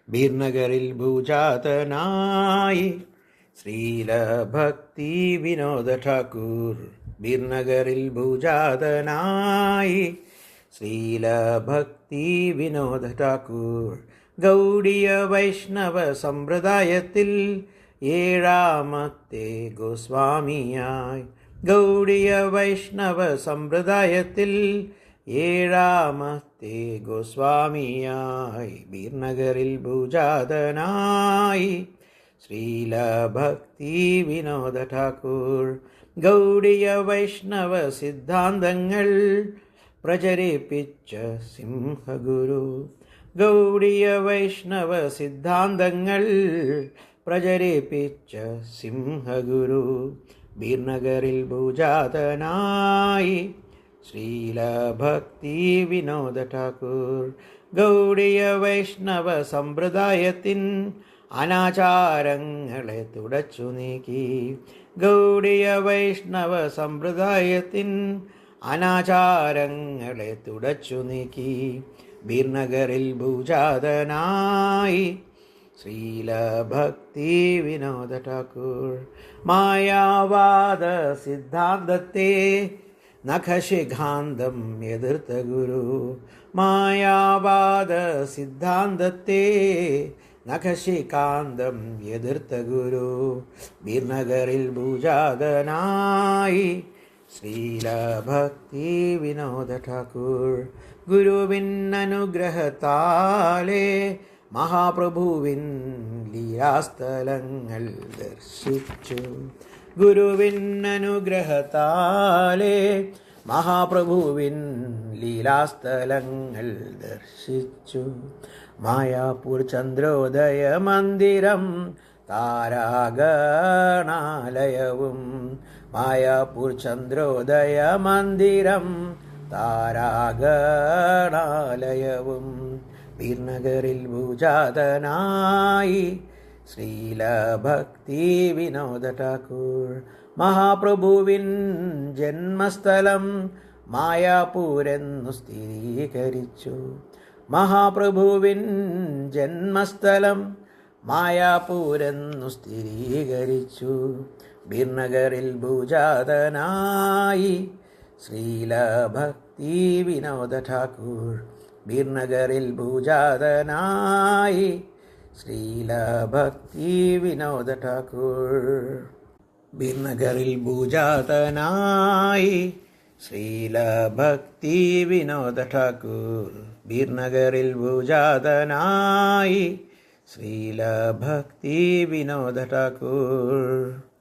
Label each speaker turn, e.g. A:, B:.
A: ബീർനഗറിൽ ഭൂജാതനായി ശ്രീല ഭക്തി വിനോദ ഠാക്കൂർ. ബീർനഗറിൽ ഭൂജാതനായി ശ്രീല ഭക്തി വിനോദ ഠാക്കൂർ. ഗൗഡിയ വൈഷ്ണവ സമ്പ്രദായത്തിൽ ഏഴാമത്തെ ഗോസ്വാമിയായി. ഗൗഡിയ വൈഷ്ണവ സമ്പ്രദായത്തിൽ ഏഴാമത്തെ ഗോസ്വാമിയായി. ബീർനഗറിൽ ഭൂജാതനായി ശ്രീല ഭക്തി വിനോദ ഠാക്കൂർ. ഗൗഡിയ വൈഷ്ണവ സിദ്ധാന്തങ്ങൾ പ്രചരിപ്പിച്ച സിംഹഗുരു. ഗൗഡിയ വൈഷ്ണവ സിദ്ധാന്തങ്ങൾ പ്രചരിപ്പിച്ച സിംഹഗുരു. ബീർനഗറിൽ ഭൂജാതനായി ശ്രീല ഭക്തി വിനോദ ഠാക്കൂർ. ഗൗഡിയ വൈഷ്ണവ സമ്പ്രദായത്തിൻ അനാചാരങ്ങളെ തുടച്ചു നീക്കി. ഗൗഡിയ വൈഷ്ണവ സമ്പ്രദായത്തിൻ അനാചാരങ്ങളെ തുടച്ചു നീക്കി. ബീർനഗറിൽ ഭൂജാതനായി ശ്രീല ഭക്തി വിനോദ ഠാക്കൂർ. മായാവാദ സിദ്ധാന്തത്തെ നഖശിഖാന്തം എതിർത്ത ഗുരു. മായാവാദ സിദ്ധാന്തത്തെ നഖശിഖാന്തം എതിർത്ത ഗുരു. ബീർനഗറിൽ ഭൂജാതനായി ശ്രീല ഭക്തി വിനോദ ഠാക്കൂർ. ഗുരുവിൻ അനുഗ്രഹത്താലേ മഹാപ്രഭുവിൻ ലീലാസ്ഥലങ്ങൾ ദർശിച്ചു. ഗുരുവിൻ അനുഗ്രഹത്താലേ മഹാപ്രഭുവിൻ ലീലാസ്ഥലങ്ങൾ ദർശിച്ചു. മായാപൂർ ചന്ദ്രോദയ മന്ദിരം താരാഗണാലയവും. മായാപൂർ ചന്ദ്രോദയ മന്ദിരം താരാഗണാലയവും. ബീർനഗറിൽ ഭൂജാതനായി ശ്രീല ഭക്തി വിനോദ ഠാക്കൂർ. മഹാപ്രഭുവിൻ ജന്മസ്ഥലം മായാപൂരെന്നു സ്ഥിരീകരിച്ചു. മഹാപ്രഭുവിൻ ജന്മസ്ഥലം മായാപൂരെന്നു സ്ഥിരീകരിച്ചു. ബീർനഗറിൽ ഭൂജാതനായി ശ്രീല ഭക്തി വിനോദ ഠാക്കൂർ. ബീർനഗറിൽ ഭൂജാതനായി ശ്രീല ഭക്തി വിനോദ ഠാക്കൂർ. ബീർനഗറിൽ ഭൂജാതനായി ശ്രീല ഭക്തി വിനോദ ഠാക്കൂർ. ബീർനഗറിൽ ഭൂജാതനായി ശ്രീല ഭക്തി വിനോദ ഠാക്കൂർ.